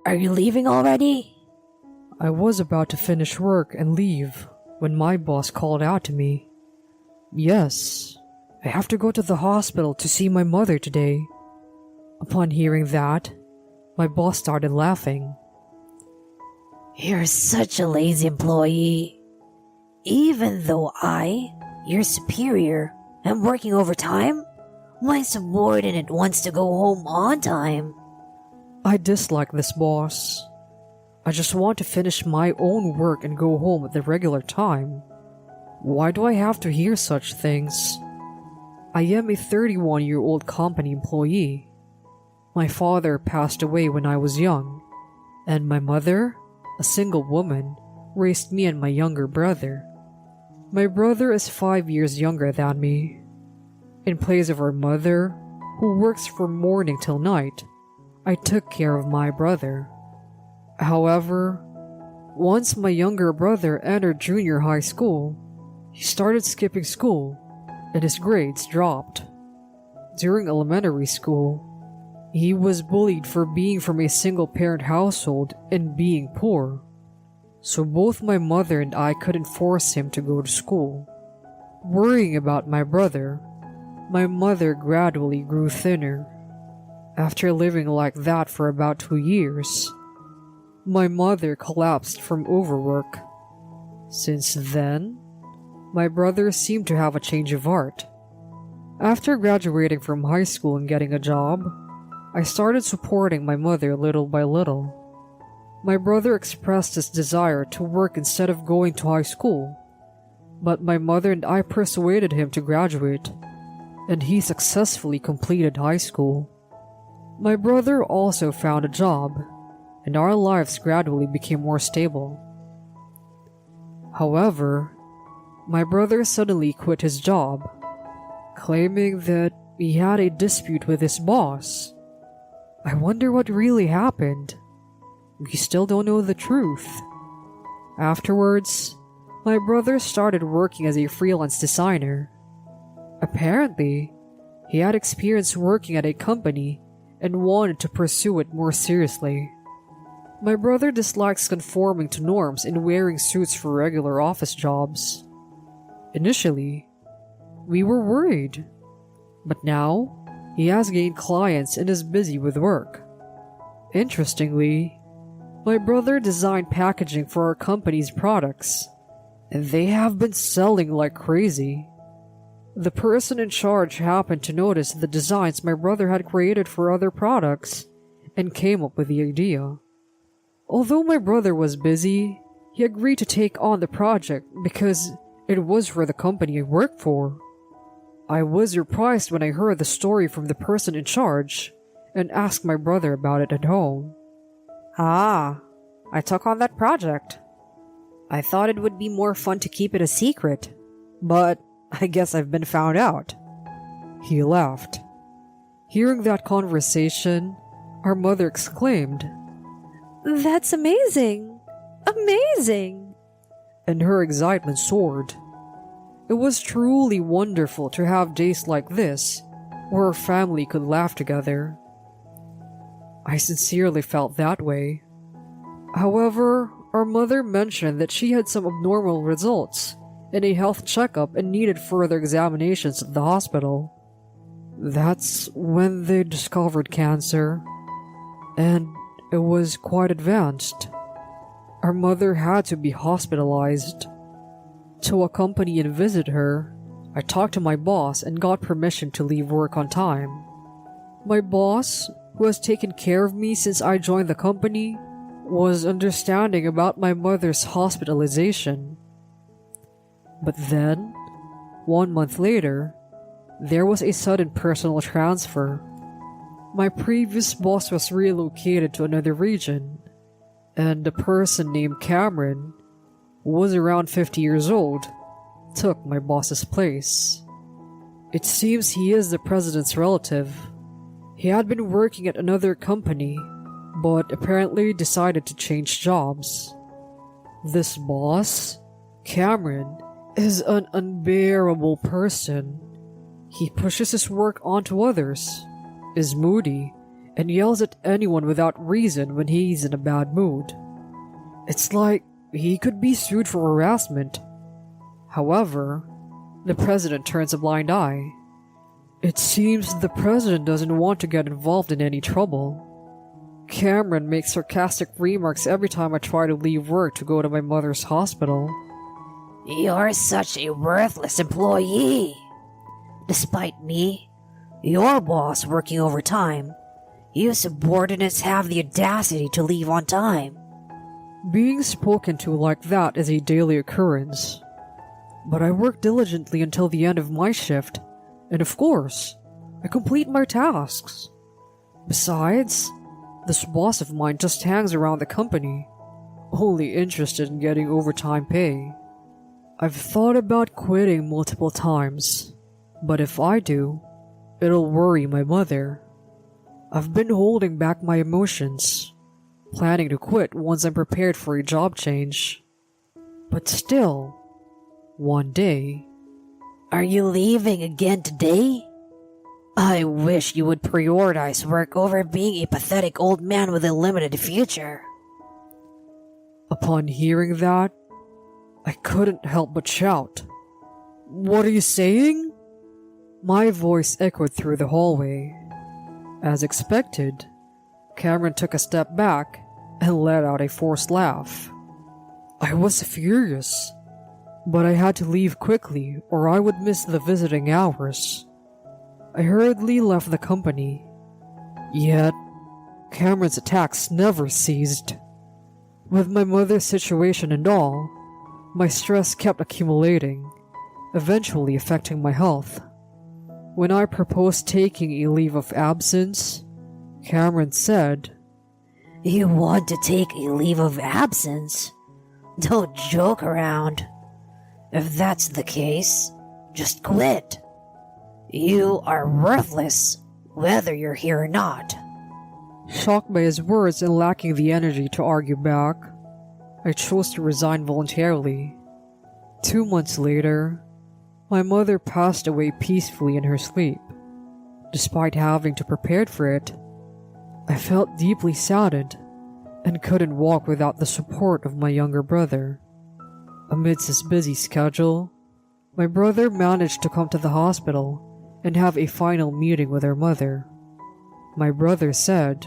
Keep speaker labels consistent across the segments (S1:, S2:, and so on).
S1: Are you leaving already?
S2: I was about to finish work and leave when my boss called out to me. Yes, I have to go to the hospital to see my mother today. Upon hearing that, my boss started laughing.
S1: You're such a lazy employee. Even though I, your superior, am working overtime, my subordinate wants to go home on time.
S2: I dislike this boss. I just want to finish my own work and go home at the regular time. Why do I have to hear such things? I am a 31-year-old company employee. My father passed away when I was young, and my mother, a single woman, raised me and my younger brother. My brother is 5 years younger than me. In place of our mother, who works from morning till night, I took care of my brother. However, once my younger brother entered junior high school, he started skipping school and his grades dropped. During elementary school, he was bullied for being from a single-parent household and being poor. So both my mother and I couldn't force him to go to school. Worrying about my brother, my mother gradually grew thinner. After living like that for about 2 years, my mother collapsed from overwork. Since then, my brother seemed to have a change of heart. After graduating from high school and getting a job, I started supporting my mother little by little. My brother expressed his desire to work instead of going to high school, but my mother and I persuaded him to graduate, and he successfully completed high school. My brother also found a job, and our lives gradually became more stable. However, my brother suddenly quit his job, claiming that he had a dispute with his boss. I wonder what really happened. We still don't know the truth. Afterwards, my brother started working as a freelance designer. Apparently, he had experience working at a company and wanted to pursue it more seriously. My brother dislikes conforming to norms and wearing suits for regular office jobs. Initially, we were worried, but now he has gained clients and is busy with work. Interestingly, my brother designed packaging for our company's products, and they have been selling like crazy. The person in charge happened to notice the designs my brother had created for other products and came up with the idea. Although my brother was busy, he agreed to take on the project because it was for the company I worked for. I was surprised when I heard the story from the person in charge and asked my brother about it at home.
S1: I took on that project. I thought it would be more fun to keep it a secret, but I guess I've been found out.
S2: He laughed. Hearing that conversation, our mother exclaimed,
S1: That's amazing! Amazing!
S2: And her excitement soared. It was truly wonderful to have days like this, where our family could laugh together. I sincerely felt that way. However, our mother mentioned that she had some abnormal results in a health checkup and needed further examinations at the hospital. That's when they discovered cancer, and it was quite advanced. Our mother had to be hospitalized. To accompany and visit her, I talked to my boss and got permission to leave work on time. My boss, who has taken care of me since I joined the company, was understanding about my mother's hospitalization. But then, 1 month later, there was a sudden personal transfer. My previous boss was relocated to another region, and a person named Cameron, who was around 50 years old, took my boss's place. It seems he is the president's relative. He had been working at another company, but apparently decided to change jobs. This boss, Cameron, is an unbearable person. He pushes his work onto others, is moody, and yells at anyone without reason when he's in a bad mood. It's like he could be sued for harassment. However, the president turns a blind eye. It seems the president doesn't want to get involved in any trouble. Cameron makes sarcastic remarks every time I try to leave work to go to my mother's hospital.
S1: You're such a worthless employee. Despite me, your boss, working overtime, you subordinates have the audacity to leave on time.
S2: Being spoken to like that is a daily occurrence. But I work diligently until the end of my shift, and of course, I complete my tasks. Besides, this boss of mine just hangs around the company, only interested in getting overtime pay. I've thought about quitting multiple times, but if I do, it'll worry my mother. I've been holding back my emotions, planning to quit once I'm prepared for a job change. But still, one day...
S1: Are you leaving again today? I wish you would prioritize work over being a pathetic old man with a limited future.
S2: Upon hearing that, I couldn't help but shout. What are you saying? My voice echoed through the hallway. As expected, Cameron took a step back and let out a forced laugh. I was furious, but I had to leave quickly or I would miss the visiting hours. I hurriedly left the company. Yet, Cameron's attacks never ceased. With my mother's situation and all, my stress kept accumulating, eventually affecting my health. When I proposed taking a leave of absence, Cameron said,
S1: You want to take a leave of absence? Don't joke around. If that's the case, just quit. You are worthless, whether you're here or not.
S2: Shocked by his words and lacking the energy to argue back, I chose to resign voluntarily. 2 months later, my mother passed away peacefully in her sleep. Despite having to prepare for it, I felt deeply saddened and couldn't walk without the support of my younger brother. Amidst his busy schedule, my brother managed to come to the hospital and have a final meeting with her mother. My brother said,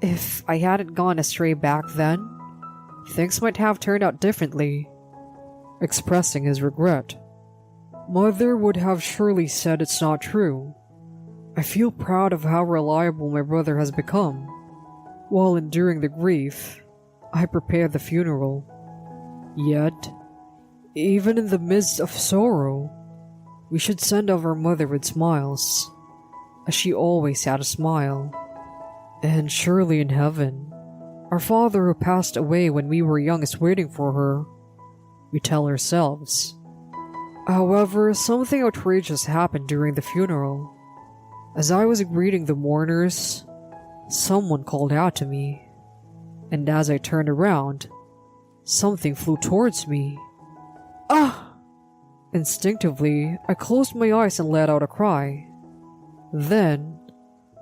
S2: If I hadn't gone astray back then, things might have turned out differently, expressing his regret. Mother would have surely said it's not true. I feel proud of how reliable my brother has become. While enduring the grief, I prepared the funeral. Yet, even in the midst of sorrow, we should send off our mother with smiles, as she always had a smile. And surely in heaven, our father who passed away when we were young is waiting for her, we tell ourselves. However, something outrageous happened during the funeral. As I was greeting the mourners, someone called out to me, and as I turned around, something flew towards me. Ah! Instinctively, I closed my eyes and let out a cry. Then,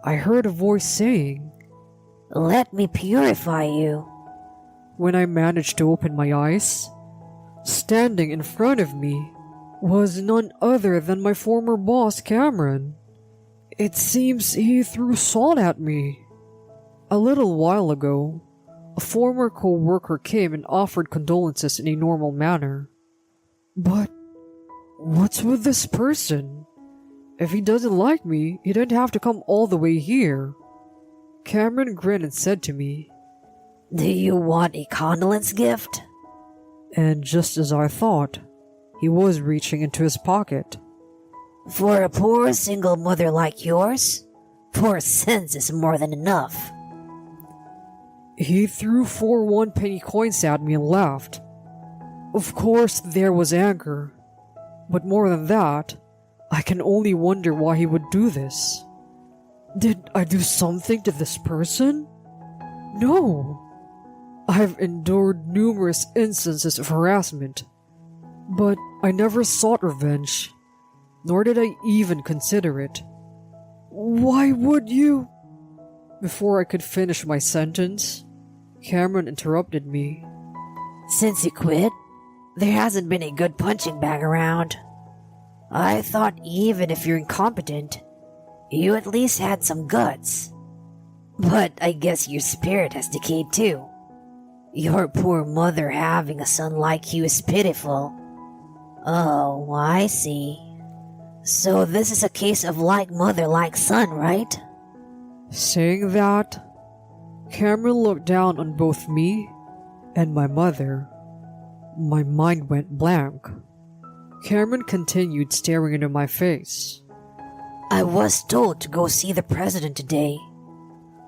S2: I heard a voice saying,
S1: Let me purify you.
S2: When I managed to open my eyes, standing in front of me was none other than my former boss, Cameron. It seems he threw salt at me. A little while ago, a former co-worker came and offered condolences in a normal manner. But what's with this person? If he doesn't like me, he didn't have to come all the way here. Cameron grinned and said to me,
S1: Do you want a condolence gift?
S2: And just as I thought, he was reaching into his pocket.
S1: For a poor single mother like yours, 4 cents is more than enough.
S2: He threw 4 one-penny coins at me and laughed. Of course, there was anger. But more than that, I can only wonder why he would do this. Did I do something to this person? No. I've endured numerous instances of harassment, but I never sought revenge, nor did I even consider it. Why would you? Before I could finish my sentence, Cameron interrupted me.
S1: Since you quit, there hasn't been a good punching bag around. I thought even if you're incompetent, you at least had some guts. But I guess your spirit has decayed too. Your poor mother having a son like you is pitiful. Oh, I see. So this is a case of like mother, like son, right?
S2: Saying that, Cameron looked down on both me and my mother. My mind went blank. Cameron continued staring into my face.
S1: I was told to go see the president today.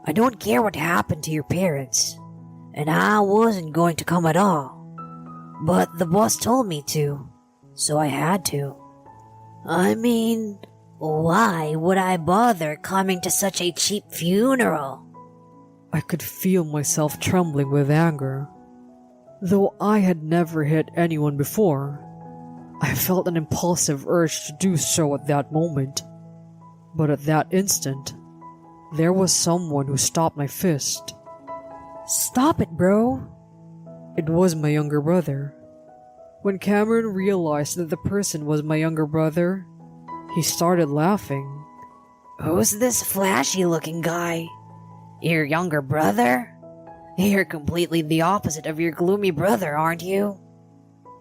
S1: I don't care what happened to your parents, and I wasn't going to come at all. But the boss told me to, so I had to. I mean, why would I bother coming to such a cheap funeral?
S2: I could feel myself trembling with anger. Though I had never hit anyone before, I felt an impulsive urge to do so at that moment. But at that instant, there was someone who stopped my fist.
S1: Stop it, bro.
S2: It was my younger brother. When Cameron realized that the person was my younger brother, he started laughing.
S1: Who's this flashy-looking guy? Your younger brother? You're completely the opposite of your gloomy brother, aren't you?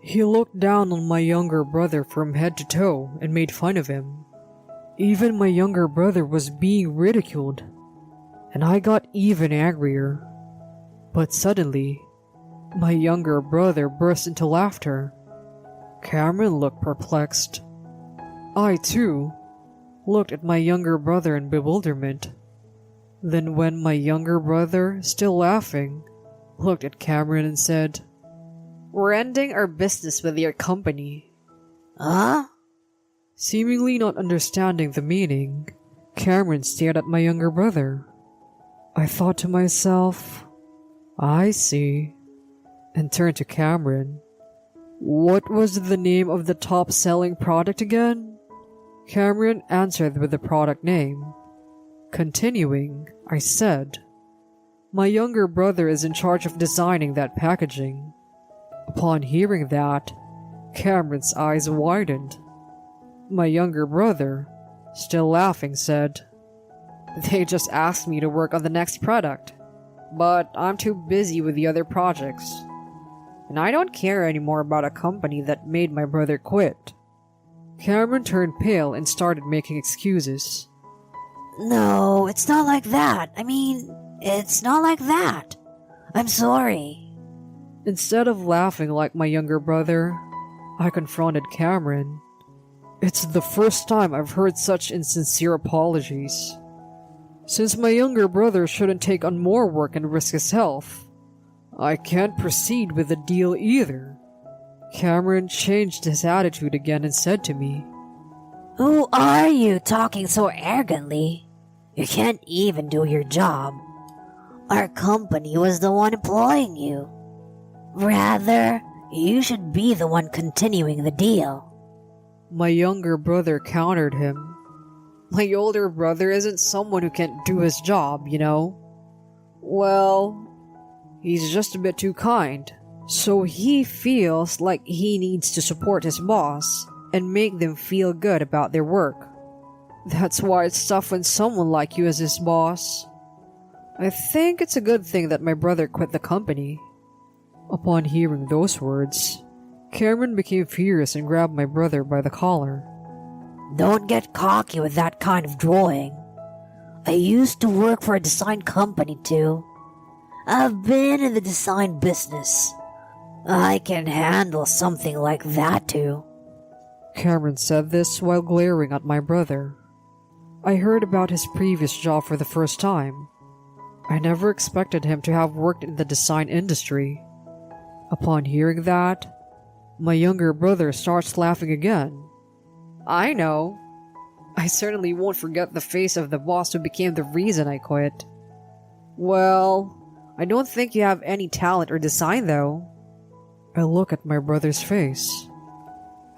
S2: He looked down on my younger brother from head to toe and made fun of him. Even my younger brother was being ridiculed, and I got even angrier. But suddenly, my younger brother burst into laughter. Cameron looked perplexed. I, too, looked at my younger brother in bewilderment. Then when my younger brother, still laughing, looked at Cameron and said, "We're ending our business with your company."
S1: Huh?
S2: Seemingly not understanding the meaning, Cameron stared at my younger brother. I thought to myself, I see, and turned to Cameron. What was the name of the top-selling product again? Cameron answered with the product name. Continuing, I said, "My younger brother is in charge of designing that packaging." Upon hearing that, Cameron's eyes widened. My younger brother, still laughing, said, "They just asked me to work on the next product, but I'm too busy with the other projects. And I don't care anymore about a company that made my brother quit." Cameron turned pale and started making excuses.
S1: No, it's not like that. It's not like that. I'm sorry.
S2: Instead of laughing like my younger brother, I confronted Cameron. It's the first time I've heard such insincere apologies. Since my younger brother shouldn't take on more work and risk his health, I can't proceed with the deal either. Cameron changed his attitude again and said to me,
S1: Who are you talking so arrogantly? You can't even do your job. Our company was the one employing you. Rather, you should be the one continuing the deal.
S2: My younger brother countered him. My older brother isn't someone who can't do his job, you know. Well, he's just a bit too kind, so he feels like he needs to support his boss and make them feel good about their work. That's why it's tough when someone like you is his boss. I think it's a good thing that my brother quit the company. Upon hearing those words, Cameron became furious and grabbed my brother by the collar.
S1: Don't get cocky with that kind of drawing. I used to work for a design company too. I've been in the design business. I can handle something like that too.
S2: Cameron said this while glaring at my brother. I heard about his previous job for the first time. I never expected him to have worked in the design industry. Upon hearing that, my younger brother starts laughing again. I know. I certainly won't forget the face of the boss who became the reason I quit. Well, I don't think you have any talent or design though. I look at my brother's face.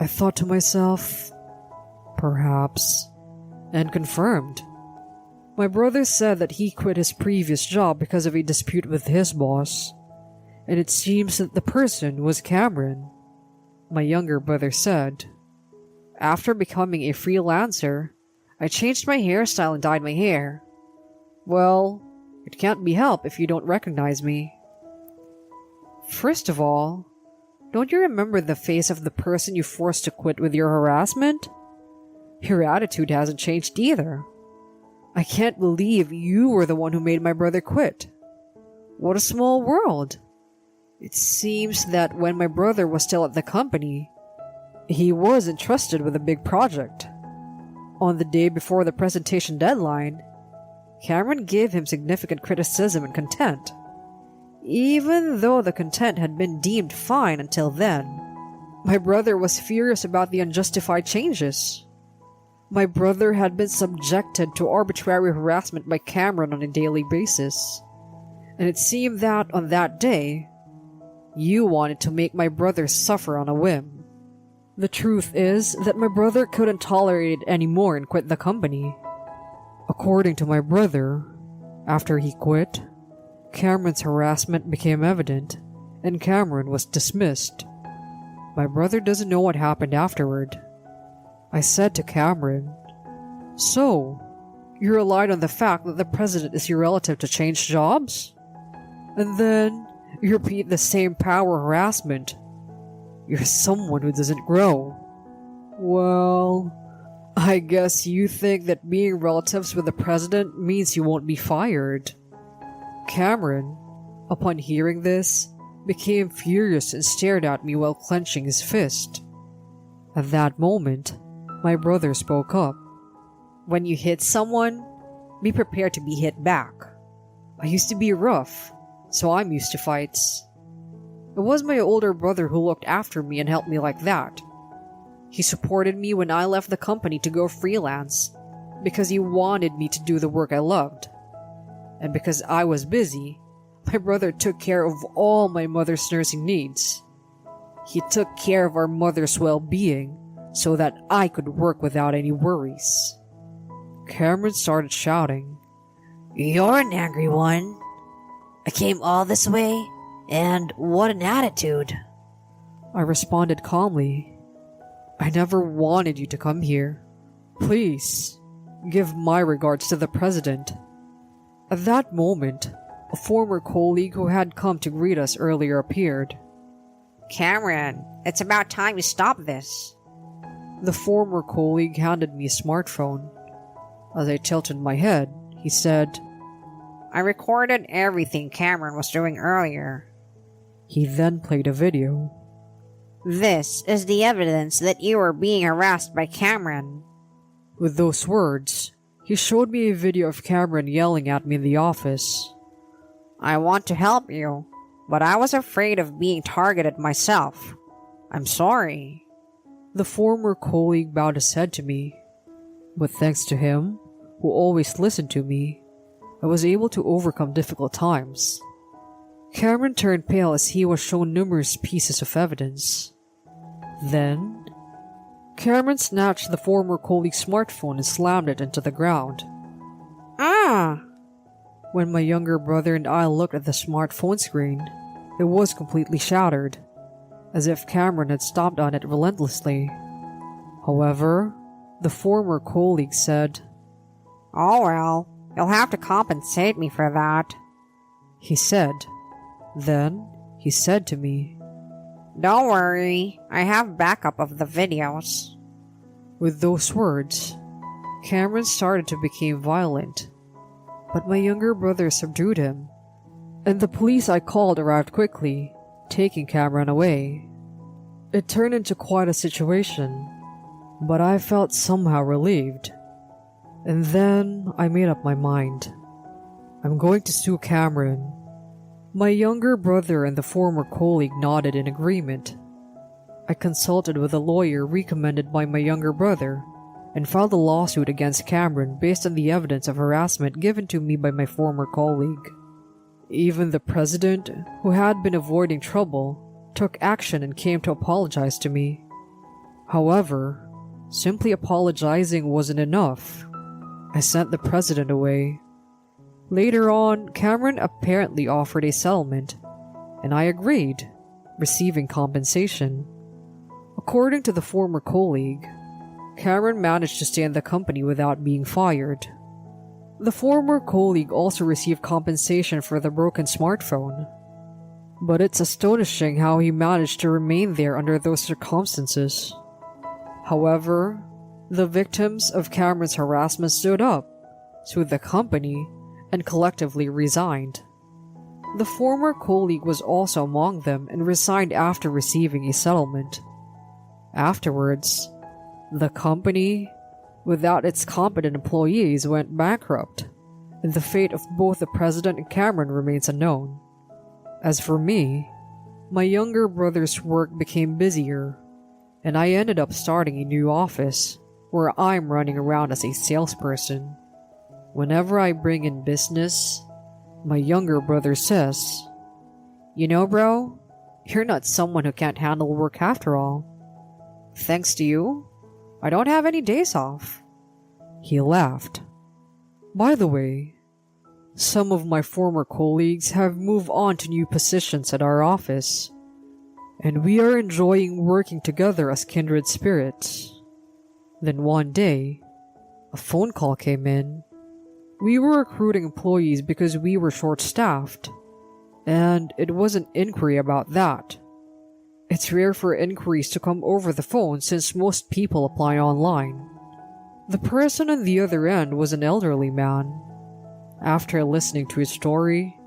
S2: I thought to myself, perhaps, and confirmed. My brother said that he quit his previous job because of a dispute with his boss, and it seems that the person was Cameron. My younger brother said, "After becoming a freelancer, I changed my hairstyle and dyed my hair. Well, it can't be helped if you don't recognize me." First of all, don't you remember the face of the person you forced to quit with your harassment? Your attitude hasn't changed either. I can't believe you were the one who made my brother quit. What a small world. It seems that when my brother was still at the company, he was entrusted with a big project. On the day before the presentation deadline, Cameron gave him significant criticism and contempt, even though the contempt had been deemed fine until then. My brother was furious about the unjustified changes. My brother had been subjected to arbitrary harassment by Cameron on a daily basis, and it seemed that on that day, you wanted to make my brother suffer on a whim. The truth is that my brother couldn't tolerate it anymore and quit the company. According to my brother, after he quit, Cameron's harassment became evident, and Cameron was dismissed. My brother doesn't know what happened afterward. I said to Cameron, "So, you relied on the fact that the president is your relative to change jobs? And then you repeat the same power harassment. You're someone who doesn't grow." Well, I guess you think that being relatives with the president means you won't be fired. Cameron, upon hearing this, became furious and stared at me while clenching his fist. At that moment, my brother spoke up. "When you hit someone, be prepared to be hit back. I used to be rough, so I'm used to fights. It was my older brother who looked after me and helped me like that. He supported me when I left the company to go freelance because he wanted me to do the work I loved. And because I was busy, my brother took care of all my mother's nursing needs. He took care of our mother's well-being so that I could work without any worries." Cameron started shouting,
S1: You're an angry one. I came all this way, and what an attitude.
S2: I responded calmly, "I never wanted you to come here. Please, give my regards to the president." At that moment, a former colleague who had come to greet us earlier appeared.
S3: "Cameron, it's about time you stop this."
S2: The former colleague handed me a smartphone. As I tilted my head, he said,
S3: "I recorded everything Cameron was doing earlier.
S2: He then played a video.
S3: This is the evidence that you were being harassed by Cameron."
S2: With those words, he showed me a video of Cameron yelling at me in the office.
S3: "I want to help you, but I was afraid of being targeted myself. I'm sorry."
S2: The former colleague bowed his head to me, but thanks to him, who always listened to me, I was able to overcome difficult times. Cameron turned pale as he was shown numerous pieces of evidence. Then, Cameron snatched the former colleague's smartphone and slammed it into the ground.
S3: Ah!
S2: When my younger brother and I looked at the smartphone screen, it was completely shattered, as if Cameron had stomped on it relentlessly. However, the former colleague said,
S3: "Oh well, you'll have to compensate me for that."
S2: He said. Then, he said to me,
S3: "Don't worry, I have backup of the videos."
S2: With those words, Cameron started to become violent, but my younger brother subdued him, and the police I called arrived quickly, taking Cameron away. It turned into quite a situation, but I felt somehow relieved. And then I made up my mind. I'm going to sue Cameron. My younger brother and the former colleague nodded in agreement. I consulted with a lawyer recommended by my younger brother and filed a lawsuit against Cameron based on the evidence of harassment given to me by my former colleague. Even the president, who had been avoiding trouble, took action and came to apologize to me. However, simply apologizing wasn't enough. I sent the president away. Later on, Cameron apparently offered a settlement, and I agreed, receiving compensation. According to the former colleague, Cameron managed to stay in the company without being fired. The former colleague also received compensation for the broken smartphone. But it's astonishing how he managed to remain there under those circumstances. However, the victims of Cameron's harassment stood up, sued the company, and collectively resigned. The former colleague was also among them and resigned after receiving a settlement. Afterwards, the company, without its competent employees, went bankrupt, and the fate of both the president and Cameron remains unknown. As for me, my younger brother's work became busier, and I ended up starting a new office where I'm running around as a salesperson. Whenever I bring in business, my younger brother says, "You know, bro, you're not someone who can't handle work after all. Thanks to you, I don't have any days off." He laughed. By the way, some of my former colleagues have moved on to new positions at our office, and we are enjoying working together as kindred spirits. Then one day, a phone call came in. We were recruiting employees because we were short-staffed, and it was an inquiry about that. It's rare for inquiries to come over the phone since most people apply online. The person on the other end was an elderly man. After listening to his story,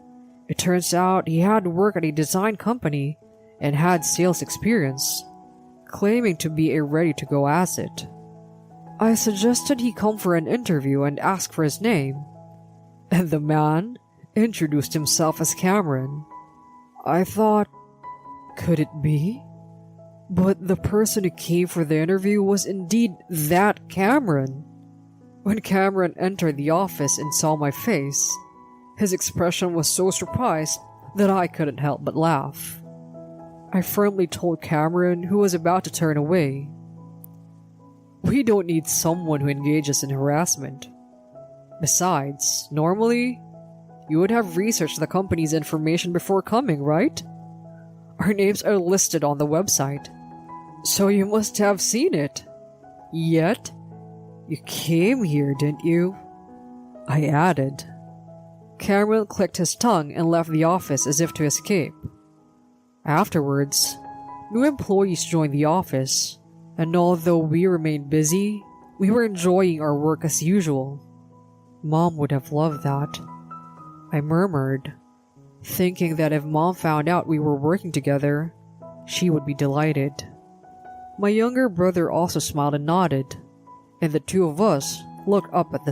S2: it turns out he had worked at a design company and had sales experience, claiming to be a ready-to-go asset. I suggested he come for an interview and ask for his name, and the man introduced himself as Cameron. I thought, could it be? But the person who came for the interview was indeed that Cameron. When Cameron entered the office and saw my face, his expression was so surprised that I couldn't help but laugh. I firmly told Cameron, who was about to turn away, "We don't need someone who engages in harassment. Besides, normally, you would have researched the company's information before coming, right? Our names are listed on the website, so you must have seen it. Yet, you came here, didn't you?" I added. Cameron clicked his tongue and left the office as if to escape. Afterwards, new employees joined the office, and although we remained busy, we were enjoying our work as usual. Mom would have loved that, I murmured, thinking that if Mom found out we were working together, she would be delighted. My younger brother also smiled and nodded, and the two of us looked up at the